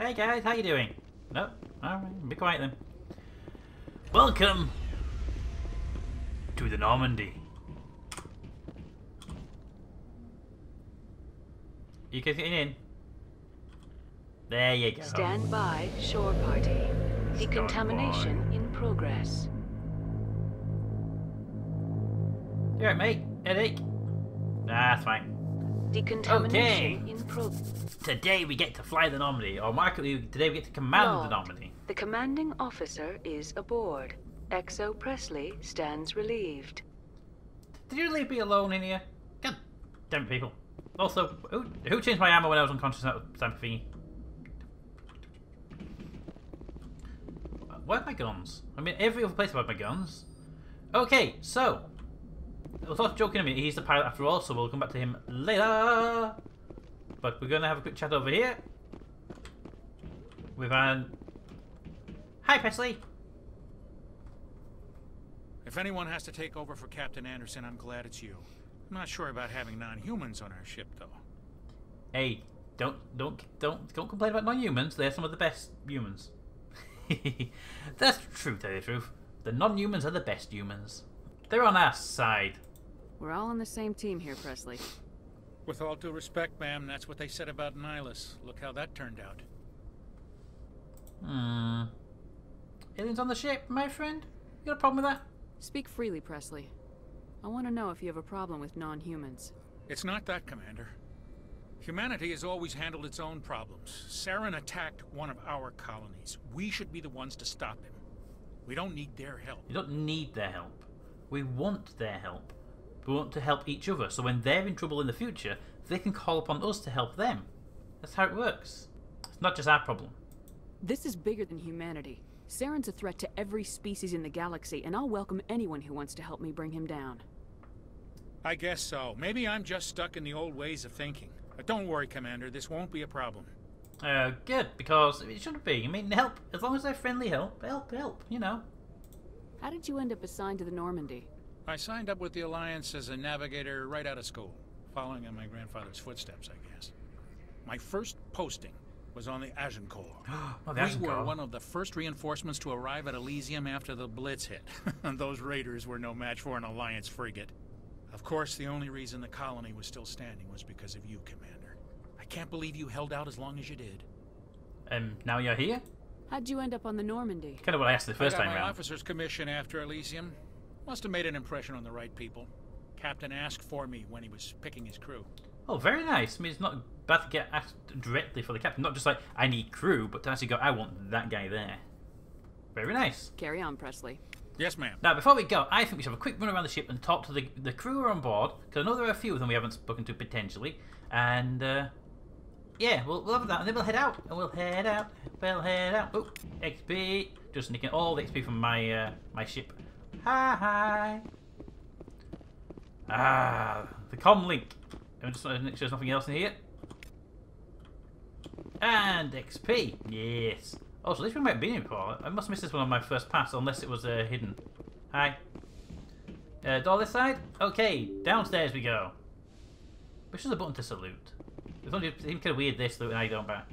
Hey guys, how you doing? No? Alright, be quiet then. Welcome to the Normandy. You guys getting in? There you go. Stand by, shore party. Decontamination in progress. You alright, mate? Headache? Nah, that's fine. Decontamination in progress. Today we get to fly the Normandy, or markedly, today we get to command the Normandy. The commanding officer is aboard. XO Presley stands relieved. Did you leave me alone in here? God damn it, people. Also, who changed my ammo when I was unconscious? That was Sam thingy. Where are my guns? I mean, every other place I've had my guns. Okay, so I was also joking a minute. He's the pilot after all, so we'll come back to him later. But we're going to have a quick chat over here. With hi, Presley. If anyone has to take over for Captain Anderson, I'm glad it's you. I'm not sure about having non-humans on our ship, though. Hey, don't complain about non-humans. They're some of the best humans. That's true, to tell you the truth. The non-humans are the best humans. They're on our side. We're all on the same team here, Presley. With all due respect, ma'am, that's what they said about Nihilus. Look how that turned out. Aliens on the ship, my friend? You got a problem with that? Speak freely, Presley. I want to know if you have a problem with non-humans. It's not that, Commander. Humanity has always handled its own problems. Saren attacked one of our colonies. We should be the ones to stop him. We don't need their help. You don't need their help. We want their help. We want to help each other, so when they're in trouble in the future, they can call upon us to help them. That's how it works. It's not just our problem. This is bigger than humanity. Saren's a threat to every species in the galaxy, and I'll welcome anyone who wants to help me bring him down. I guess so. Maybe I'm just stuck in the old ways of thinking. But don't worry, Commander, this won't be a problem. Good, because it shouldn't be. I mean, help, as long as they're friendly help, you know. How did you end up assigned to the Normandy? I signed up with the Alliance as a navigator right out of school, following in my grandfather's footsteps, I guess. My first posting was on the Agincourt. Oh, the we were one of the first reinforcements to arrive at Elysium after the Blitz hit. And those raiders were no match for an Alliance frigate. Of course, the only reason the colony was still standing was because of you, Commander. I can't believe you held out as long as you did. Now you're here? How'd you end up on the Normandy? Kind of what I asked the first time I got my round. officer's commission after Elysium. Must have made an impression on the right people. Captain asked for me when he was picking his crew. Oh, very nice. I mean, it's not bad to get asked directly for the captain. Not just like, I need crew, but to actually go, I want that guy there. Very nice. Carry on, Presley. Yes, ma'am. Now, before we go, I think we should have a quick run around the ship and talk to the crew who are on board, because I know there are a few of them we haven't spoken to potentially. And, yeah, we'll have that, and then we'll head out. And we'll head out. Oh, XP. Just nicking all the XP from my my ship. Hi. The comm link. I'm just make sure there's nothing else in here. And XP. Yes. Oh, so this one might have been here before. I must have missed this one on my first pass, unless it was hidden. Hi. Door this side? Okay, downstairs we go. Which is a button to salute. It's only seems kind of weird this salute and I don't back.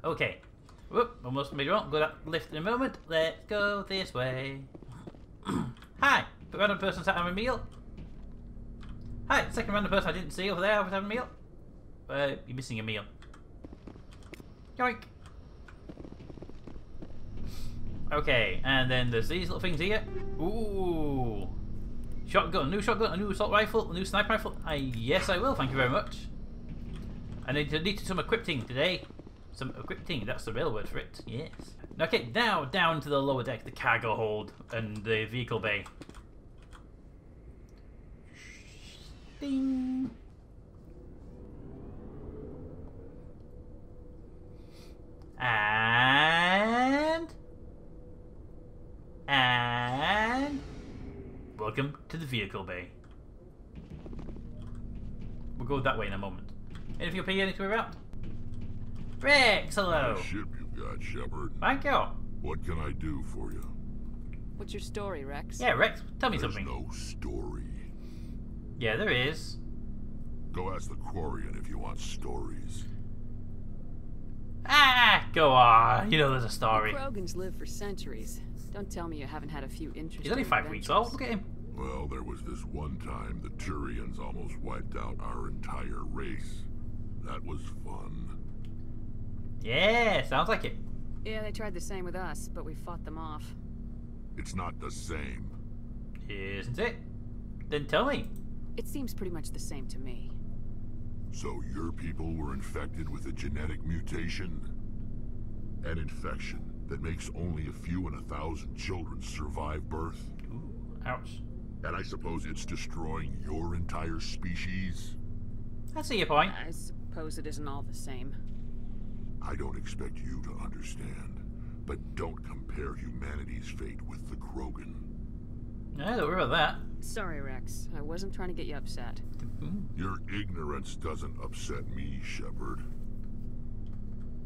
Okay. Whoop, almost made it wrong. Go that lift in a moment. Let's go this way. Hi. Random person sat having a meal. Hi, second random person I didn't see over there. I was having a meal. You're missing a meal. Yoink. Okay, and then there's these little things here. Ooh. Shotgun, new shotgun, a new assault rifle, a new sniper rifle. Yes, I will, thank you very much. I need some equipping today. Some equipping, that's the real word for it, yes. Okay, now down to the lower deck, the cargo hold and the vehicle bay. Ding. And welcome to the vehicle bay. We'll go that way in a moment. Anything up here, anything around? Rex, hello. Nice ship you've got, Shepard. Thank you. What can I do for you? What's your story, Rex? Yeah, Rex, tell me There's something. no story. Yeah, there is. Go ask the Quarian if you want stories. Ah! Go on. You know there's a story. The Krogans live for centuries. Don't tell me you haven't had a few interesting He's only 5 weeks old. Look at him. Well, there was this one time the Turians almost wiped out our entire race. That was fun. Yeah, sounds like it. Yeah, they tried the same with us, but we fought them off. It's not the same. Isn't it? Then tell me. It seems pretty much the same to me. So your people were infected with a genetic mutation? An infection that makes only a few in 1,000 children survive birth? Ooh, ouch. And I suppose it's destroying your entire species? I see your point. I suppose it isn't all the same. I don't expect you to understand, but don't compare humanity's fate with the Krogan. Yeah, don't worry about that. Sorry, Rex. I wasn't trying to get you upset. Your ignorance doesn't upset me, Shepard.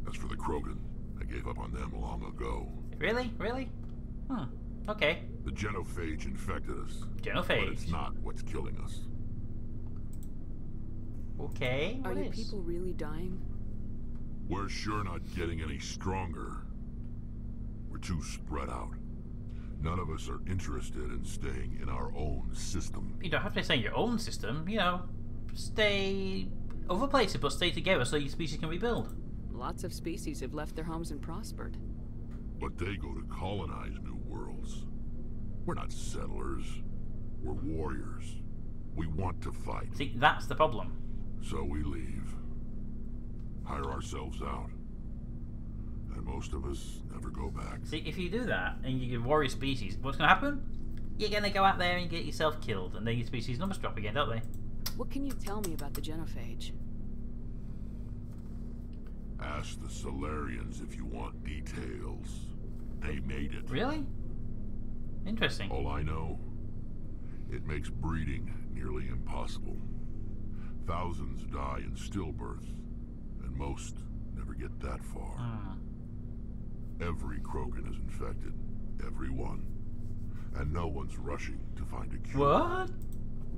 As for the Krogan, I gave up on them long ago. Really? Really? Okay. The genophage infected us. Genophage. But it's not what's killing us. Okay. Are What your is? people really dying? We're sure not getting any stronger. We're too spread out. None of us are interested in staying in our own system. You don't have to stay in your own system. You know, stay other places, but stay together so your species can rebuild. Lots of species have left their homes and prospered. But they go to colonize new worlds. We're not settlers. We're warriors. We want to fight. See, that's the problem. So we leave. Hire ourselves out. And most of us never go back. See, if you do that and you give warrior species, what's going to happen? You're going to go out there and get yourself killed, and then your species numbers drop again, don't they? What can you tell me about the genophage? Ask the Solarians if you want details. They made it. Really? Interesting. All I know, it makes breeding nearly impossible. Thousands die in stillbirth, and most never get that far. Every Krogan is infected. Every one. And no one's rushing to find a cure. What?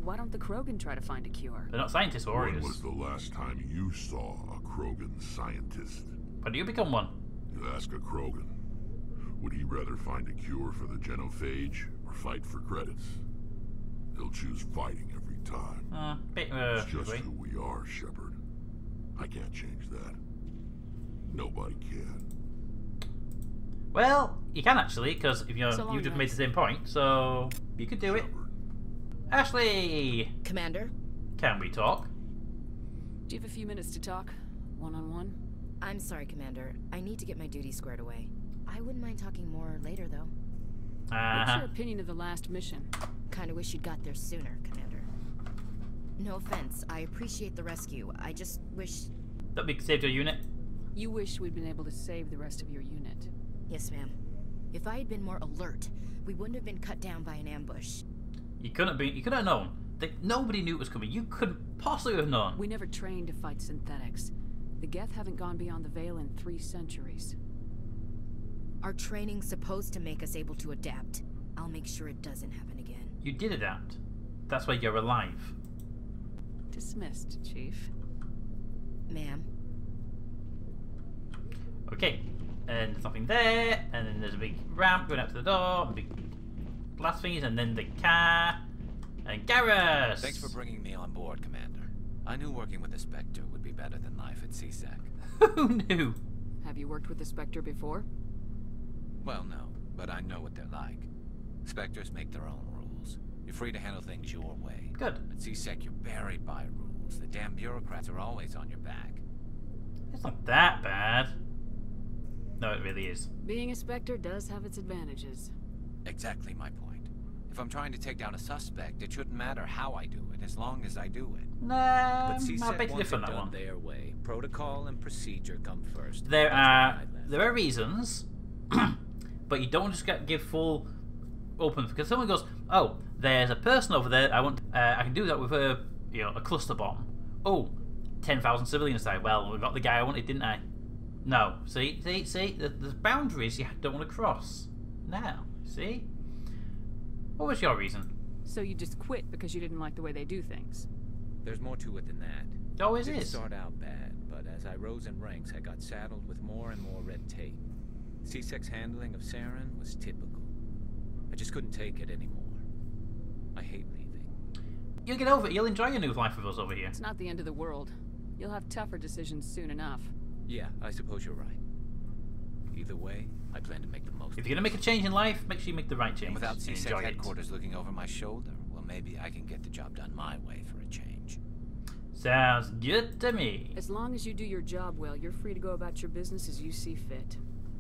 Why don't the Krogan try to find a cure? They're not scientists or warriors. When was the last time you saw a Krogan scientist? When do you become one? You ask a Krogan. Would he rather find a cure for the genophage or fight for credits? He'll choose fighting every time. It's just who we are, Shepard. I can't change that. Nobody can. Well, you can actually, because if you So long, you just made Rex. the same point, so you could do it. Shepard. Ashley, Commander, can we talk? Do you have a few minutes to talk? One-on-one? I'm sorry, Commander. I need to get my duties squared away. I wouldn't mind talking more later, though. What's your opinion of the last mission? Kinda wish you'd got there sooner, Commander. No offense, I appreciate the rescue. I just wish... That we saved your unit. You wish we'd been able to save the rest of your unit. Yes, ma'am. If I had been more alert, we wouldn't have been cut down by an ambush. You couldn't have known. Nobody knew it was coming. You couldn't possibly have known. We never trained to fight synthetics. The Geth haven't gone beyond the Veil in 3 centuries. Our training's supposed to make us able to adapt. I'll make sure it doesn't happen again. You did adapt. That's why you're alive. Dismissed, Chief. Ma'am. Okay. And there's nothing there. And then there's a big ramp going out to the door. Big glass thingies. And then the car. And Garrus! Thanks for bringing me on board, Commander. I knew working with the Spectre would be better than life at CSEC. Who knew? Have you worked with the Spectre before? Well, no, but I know what they're like. Spectres make their own rules. You're free to handle things your way. Good. At CSEC, you're buried by rules. The damn bureaucrats are always on your back. It's not that bad. No, it really is. Being a Spectre does have its advantages. Exactly my point. If I'm trying to take down a suspect, it shouldn't matter how I do it, as long as I do it. Nah, But I CSEC beg to wants differ it on that done one. their way. Protocol and procedure come first. There That's why I are left. reasons, but you don't just give full open because someone goes, "Oh, there's a person over there. I can do that with a cluster bomb." Oh, 10,000 civilians died. Well, we got the guy I wanted, didn't I? No. See. There's boundaries you don't want to cross. Now, see. What was your reason? So you just quit because you didn't like the way they do things? There's more to it than that. It always Didn't is. start out bad, but as I rose in ranks, I got saddled with more and more red tape. C6 handling of Saren was typical. I just couldn't take it anymore. I hate leaving. You'll get over it. You'll enjoy your new life with us over here. It's not the end of the world. You'll have tougher decisions soon enough. Yeah, I suppose you're right. Either way, I plan to make the most. If you're going to make a change in life, make sure you make the right change. And without and C6 enjoy headquarters looking over my shoulder, well, maybe I can get the job done my way for a change. Sounds good to me. As long as you do your job well, you're free to go about your business as you see fit.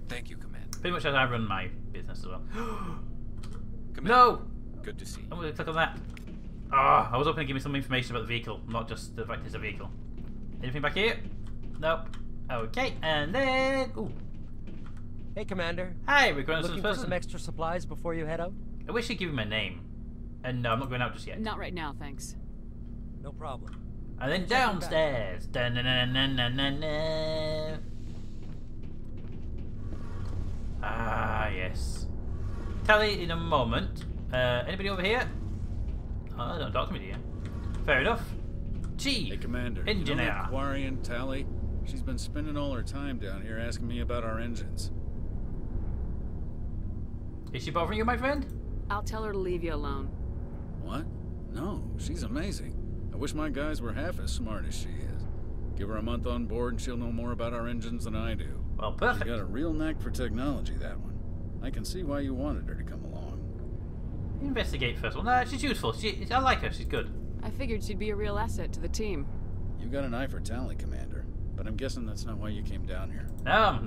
Thank you, Commander. Pretty much as I run my business as well. Commander, No! good to see you. I'm going to click on that. Ah, I was hoping to give me some information about the vehicle, not just the fact it's a vehicle. Anything back here? Nope. Okay, and then... Ooh. Hey, Commander. Hi, reconnaissance Looking for person. some extra supplies before you head out? I wish you'd give him a name. And no, I'm not going out just yet. Not right now, thanks. No problem. And then downstairs. Dun-dun-dun-dun-dun-dun-dun. Ah, yes. Tally in a moment. Anybody over here? Oh, don't talk to me, dear. Fair enough. Chief. Hey, Commander. Engineer. You know that Quarian, Tally? She's been spending all her time down here asking me about our engines. Is she bothering you, my friend? I'll tell her to leave you alone. What? No, she's amazing. I wish my guys were half as smart as she is. Give her a month on board and she'll know more about our engines than I do. Well, perfect. She's got a real knack for technology, that one. I can see why you wanted her to come along. Investigate first. Well, no, she's useful. I like her. She's good. I figured she'd be a real asset to the team. You got an eye for Tally, Commander. But I'm guessing that's not why you came down here. No.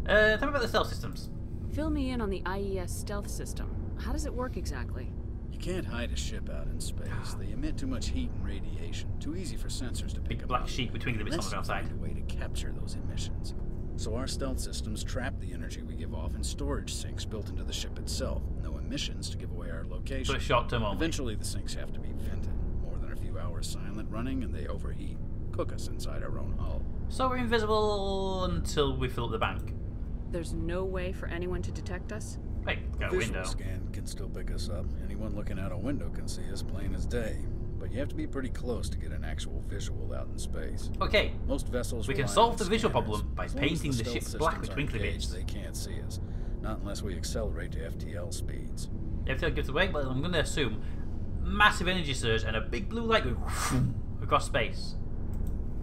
Tell me about the stealth systems. Fill me in on the IES stealth system. How does it work exactly? You can't hide a ship out in space. They emit too much heat and radiation. Too easy for sensors to pick Big up. black sheep between the bits on Let's the outside. find a way to capture those emissions. So our stealth systems trap the energy we give off in storage sinks built into the ship itself. No emissions to give away our location. So it's short term only. Eventually the sinks have to be vented. More than a few hours silent running and they overheat. Cook us inside our own hull. So we're invisible until we fill up the bank. There's no way for anyone to detect us? Wait, got a Visual window. scan can still pick us up. Anyone looking out a window can see us plain as day. But you have to be pretty close to get an actual visual out in space. Okay, Most vessels we can rely solve on the visual scanners. problem by As long as painting the stealth ship black with systems twinkly aren't bits. engaged, They can't see us. Not unless we accelerate to FTL speeds. Everything gives away, but I'm going to assume massive energy surge and a big blue light going across space.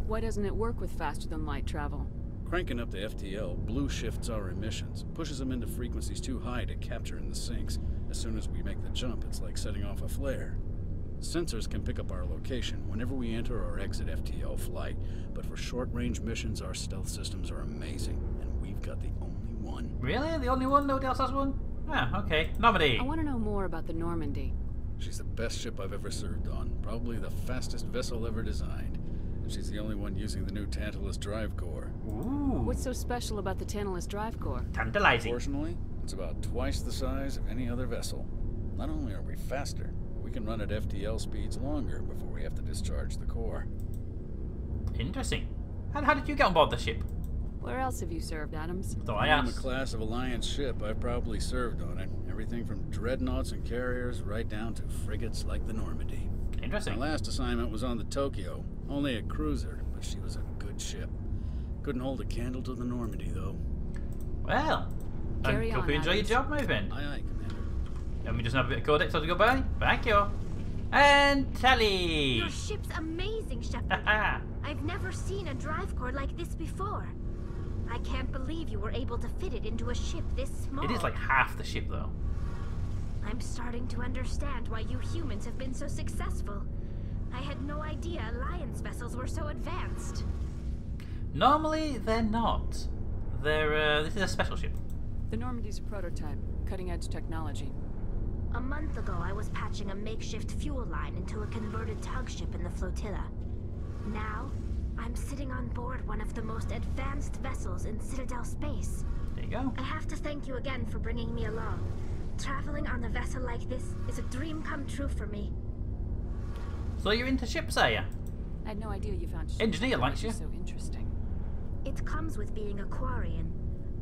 Why doesn't it work with faster than light travel? Cranking up the FTL, blue shifts our emissions, pushes them into frequencies too high to capture in the sinks. As soon as we make the jump, it's like setting off a flare. Sensors can pick up our location whenever we enter or exit FTL flight, but for short-range missions, our stealth systems are amazing, and we've got the only one. Really? The only one? Nobody else has one? Ah, okay. Normandy. I want to know more about the Normandy. She's the best ship I've ever served on, probably the fastest vessel ever designed. And she's the only one using the new Tantalus drive core. Ooh. What's so special about the Tantalus drive core? Tantalizing. Fortunately, it's about twice the size of any other vessel. Not only are we faster, we can run at FTL speeds longer before we have to discharge the core. Interesting. And how did you get on board the ship? Where else have you served, Adams? So I On the asked. class of Alliance ship, I've probably served on it. Everything from dreadnoughts and carriers right down to frigates like the Normandy. My Interesting. last assignment was on the Tokyo. Only a cruiser, but she was a good ship. Couldn't hold a candle to the Normandy, though. Well, I Carry hope on, you enjoy your Adams. job, my friend. Aye, aye, Commander. Let me just have a bit of codex as we go by. Thank you. And Tally. Your ship's amazing, Shepard. Haha. I've never seen a drive core like this before. I can't believe you were able to fit it into a ship this small. It is like half the ship, though. I'm starting to understand why you humans have been so successful. I had no idea Alliance vessels were so advanced. Normally, they're not. This is a special ship. The Normandy's a prototype, cutting-edge technology. A month ago, I was patching a makeshift fuel line into a converted tug ship in the flotilla. Now, I'm sitting on board one of the most advanced vessels in Citadel space. There you go. I have to thank you again for bringing me along. Traveling on a vessel like this is a dream come true for me. So you're into ships, are you? I had no idea you found ships Engineer likes you. so interesting. It comes with being a Quarian.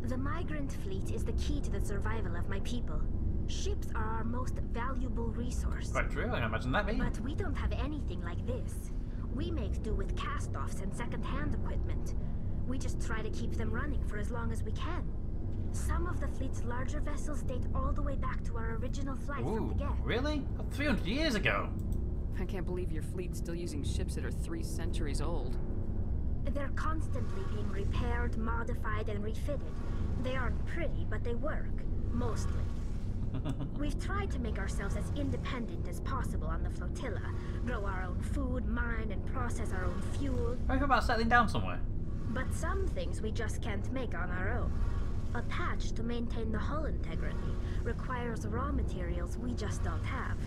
The migrant fleet is the key to the survival of my people. Ships are our most valuable resource. Quite true, I can imagine that being. But we don't have anything like this. We make do with cast-offs and second-hand equipment. We just try to keep them running for as long as we can. Some of the fleet's larger vessels date all the way back to our original flight from the get. Really? 300 years ago? I can't believe your fleet's still using ships that are 3 centuries old. They're constantly being repaired, modified, and refitted. They aren't pretty, but they work. Mostly. We've tried to make ourselves as independent as possible on the flotilla. Grow our own food, mine, and process our own fuel. How about settling down somewhere? But some things we just can't make on our own. A patch to maintain the hull integrity requires raw materials we just don't have.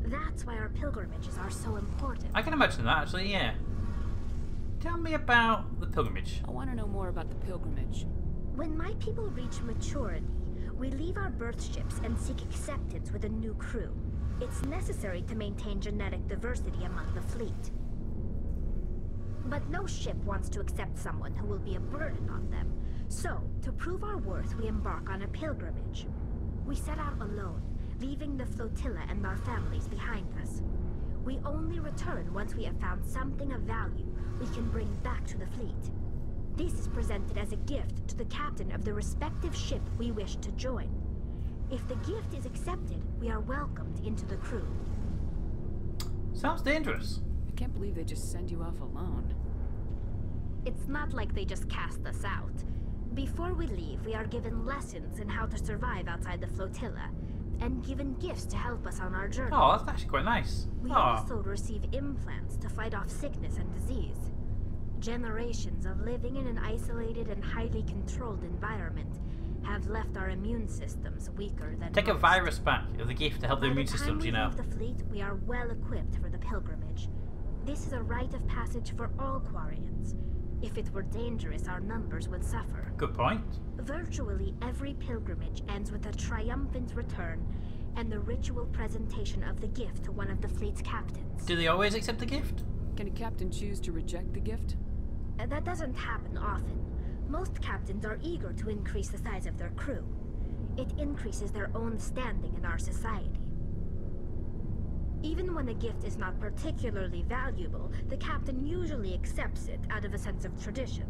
That's why our pilgrimages are so important. I can imagine that, actually, yeah. Tell me about the pilgrimage. I want to know more about the pilgrimage. When my people reach maturity, we leave our birth ships and seek acceptance with a new crew. It's necessary to maintain genetic diversity among the fleet. But no ship wants to accept someone who will be a burden on them. So, to prove our worth, we embark on a pilgrimage. We set out alone, leaving the flotilla and our families behind us. We only return once we have found something of value we can bring back to the fleet. This is presented as a gift to the captain of the respective ship we wish to join. If the gift is accepted, we are welcomed into the crew. Sounds dangerous. I can't believe they just send you off alone. It's not like they just cast us out. Before we leave, we are given lessons in how to survive outside the flotilla, and given gifts to help us on our journey. Oh, that's actually quite nice. We also receive implants to fight off sickness and disease. Generations of living in an isolated and highly controlled environment have left our immune systems weaker than Take most. a virus back as a gift to help the By immune the time systems, we you know. leave the fleet, we are well equipped for the pilgrimage. This is a rite of passage for all Quarians. If it were dangerous, our numbers would suffer. Good point. Virtually every pilgrimage ends with a triumphant return and the ritual presentation of the gift to one of the fleet's captains. Do they always accept the gift? Can a captain choose to reject the gift? That doesn't happen often. Most captains are eager to increase the size of their crew. It increases their own standing in our society. Even when a gift is not particularly valuable, the captain usually accepts it out of a sense of tradition.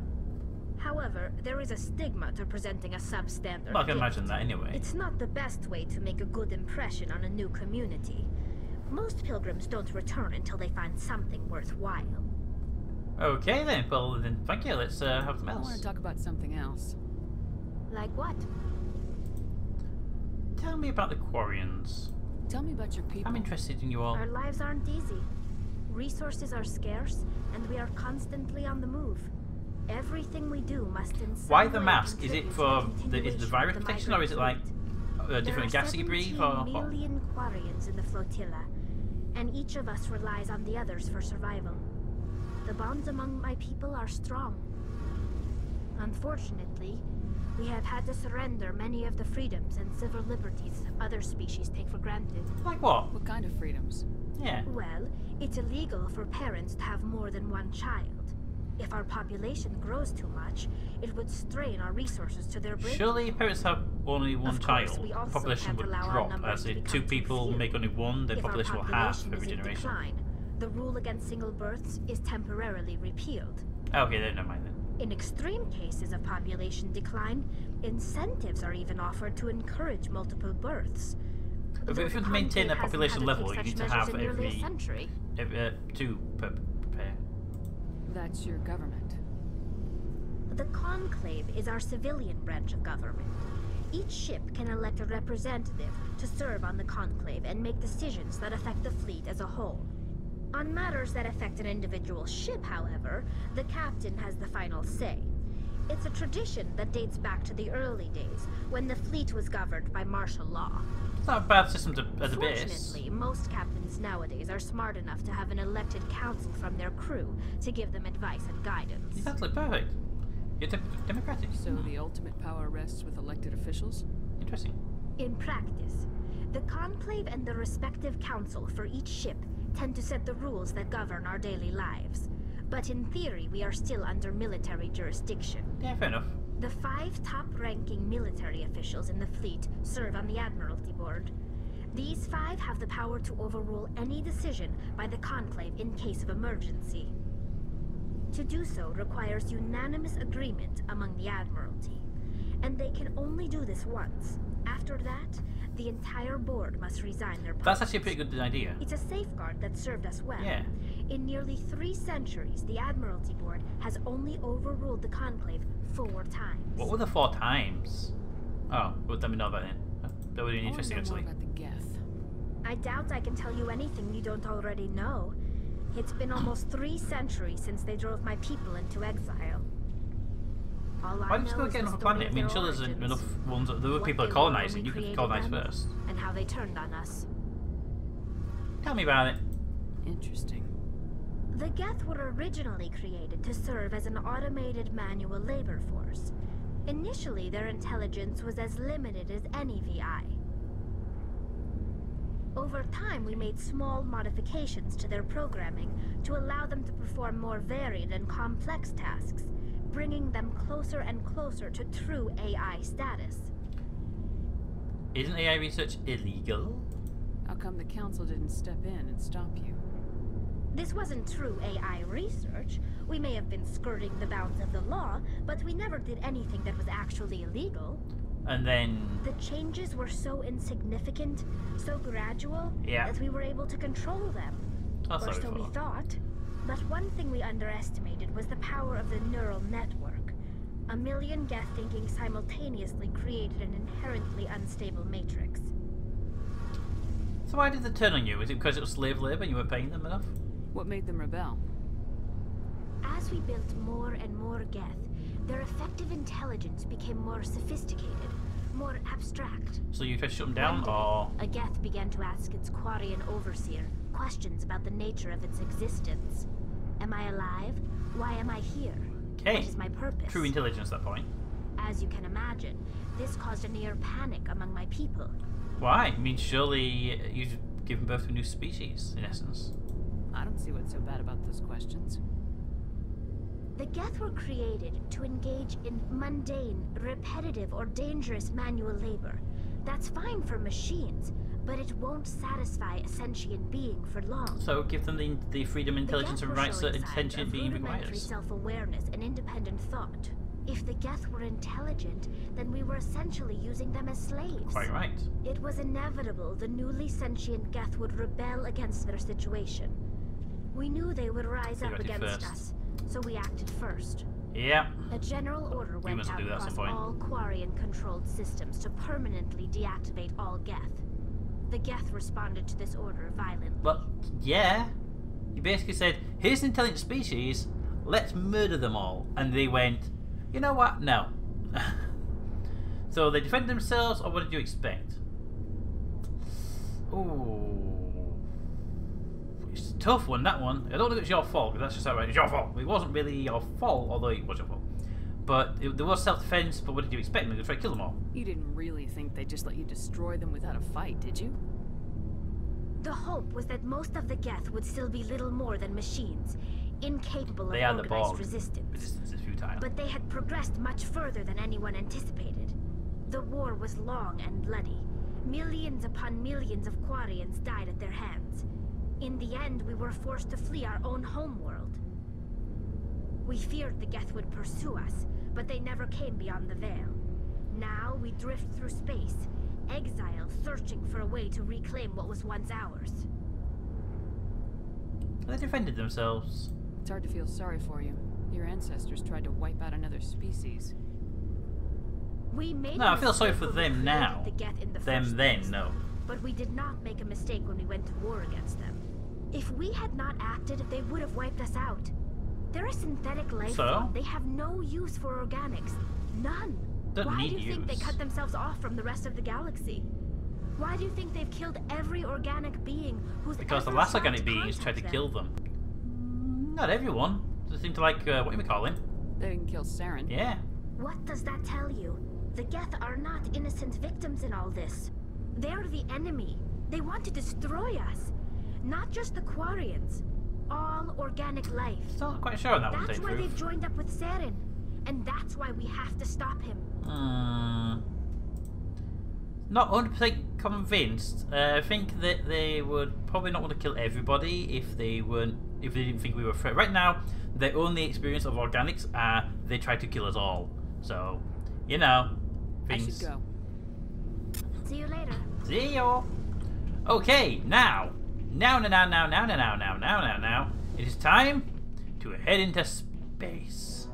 However, there is a stigma to presenting a substandard Well, I can gift. imagine that anyway. It's not the best way to make a good impression on a new community. Most pilgrims don't return until they find something worthwhile. Okay then, well then, thank you. Let's have something I want else. to talk about something else. Like what? Tell me about the Quarians. Tell me about your people. I'm interested in you all. Our lives aren't easy. Resources are scarce, and we are constantly on the move. Everything we do must in some Why the way mask? Is it contribute for to the continuation virus of the protection, or is it like migrant different fleet. gas you There are breathe? 17 Or what? million Quarians in the flotilla, and each of us relies on the others for survival. The bonds among my people are strong. Unfortunately, we have had to surrender many of the freedoms and civil liberties other species take for granted. Like what? What kind of freedoms? Yeah. Well, it's illegal for parents to have more than one child. If our population grows too much, it would strain our resources to their breaking. Surely if parents have only one Of child, course, we also population can't would allow our drop. numbers As to in become two too people few. make only one, then If our population will half population every is in generation. decline, the rule against single births is temporarily repealed. Okay, then never mind then. In extreme cases of population decline, incentives are even offered to encourage multiple births. But Though if you the want to maintain a Conclave hasn't population had to level, take you such need to measures have in nearly a every century. two per pair. That's your government. The Conclave is our civilian branch of government. Each ship can elect a representative to serve on the Conclave and make decisions that affect the fleet as a whole. On matters that affect an individual ship, however, the captain has the final say. It's a tradition that dates back to the early days, when the fleet was governed by martial law. It's not a bad system as a base. Fortunately, most captains nowadays are smart enough to have an elected council from their crew to give them advice and guidance. That's like perfect. You're democratic. So the ultimate power rests with elected officials? Interesting. In practice, the Conclave and the respective council for each ship tend to set the rules that govern our daily lives. But in theory, we are still under military jurisdiction. Yeah, fair enough. The 5 top-ranking military officials in the fleet serve on the Admiralty Board. These 5 have the power to overrule any decision by the Conclave in case of emergency. To do so requires unanimous agreement among the Admiralty, and they can only do this once. After that, the entire board must resign their posts. That's actually a pretty good idea. It's a safeguard that served us well. Yeah. In nearly 3 centuries, the Admiralty Board has only overruled the Conclave 4 times. What were the 4 times? Oh, well, let me know about it. That would be interesting, I wanna know actually. more about the Geth. I doubt I can tell you anything you don't already know. It's been almost 3 centuries since they drove my people into exile. All Why I don't you just know go is get the another story planet? I of mean, their sure there's origins, enough ones. There were what people they were colonizing. when You we could created colonize them, first. and how they turned on us. Tell me about it. Interesting. The Geth were originally created to serve as an automated manual labor force. Initially, their intelligence was as limited as any VI. Over time, we made small modifications to their programming to allow them to perform more varied and complex tasks, bringing them closer and closer to true AI status. Isn't AI research illegal? How come the Council didn't step in and stop you? This wasn't true AI research. We may have been skirting the bounds of the law, but we never did anything that was actually illegal. And then... The changes were so insignificant, so gradual, that we were able to control them. Or so we thought. But one thing we underestimated was the power of the neural network. 1 million Geth thinking simultaneously created an inherently unstable matrix. So why did they turn on you? Is it because it was slave labor and you weren't paying them enough? What made them rebel? As we built more and more Geth, their effective intelligence became more sophisticated, more abstract. So you tried to shut them down, or...? A Geth began to ask its Quarian overseer questions about the nature of its existence. Am I alive? Why am I here? Okay. What is my purpose? True intelligence at that point. As you can imagine, this caused a near panic among my people. Why? I mean, surely you've given birth to a new species, in essence. I don't see what's so bad about those questions. The Geth were created to engage in mundane, repetitive, or dangerous manual labor. That's fine for machines, but it won't satisfy a sentient being for long. So give them the freedom, intelligence, and rights that a sentient being requires. Self-awareness and independent thought. If the Geth were intelligent, then we were essentially using them as slaves. Quite right. It was inevitable the newly sentient Geth would rebel against their situation. We knew they would rise up against us, so we acted first. Yeah. A general order went out across all Quarian-controlled systems to permanently deactivate all Geth. The Geth responded to this order violently. Well, yeah. You basically said, here's an intelligent species, let's murder them all. And they went, you know what? No. So they defended themselves, or what did you expect? Ooh. It's a tough one, that one. I don't think it's your fault, because that's just outright. It's your fault. It wasn't really your fault, although it was your fault. But there was self-defense, but what did you expect? They're going to try to kill them all. You didn't really think they'd just let you destroy them without a fight, did you? The hope was that most of the Geth would still be little more than machines, incapable of organized resistance. Resistance is futile. But they had progressed much further than anyone anticipated. The war was long and bloody. Millions upon millions of Quarians died at their hands. In the end, we were forced to flee our own homeworld. We feared the Geth would pursue us, but they never came beyond the Veil. Now we drift through space, exiled, searching for a way to reclaim what was once ours. They defended themselves. It's hard to feel sorry for you. Your ancestors tried to wipe out another species. We made I feel sorry for them now. Them then, no. But we did not make a mistake when we went to war against them. If we had not acted, they would have wiped us out. They're a synthetic life form. They have no use for organics. None. Why do you think they cut themselves off from the rest of the galaxy? Why do you think they've killed every organic being who's Because the last organic beings tried to kill them. Not everyone. They seem to like, what do we call him? They didn't kill Saren. Yeah. What does that tell you? The Geth are not innocent victims in all this. They're the enemy. They want to destroy us. Not just the Quarians. All organic life. Still not quite sure on that one, That's why they've joined up with Saren. And that's why we have to stop him. not 100% convinced. I think that they would probably not want to kill everybody if they didn't think we were a threat. Right now, their only experience of organics are they try to kill us all. So, you know, things. I should go. See you later. See you. Okay, now, it is time to head into space.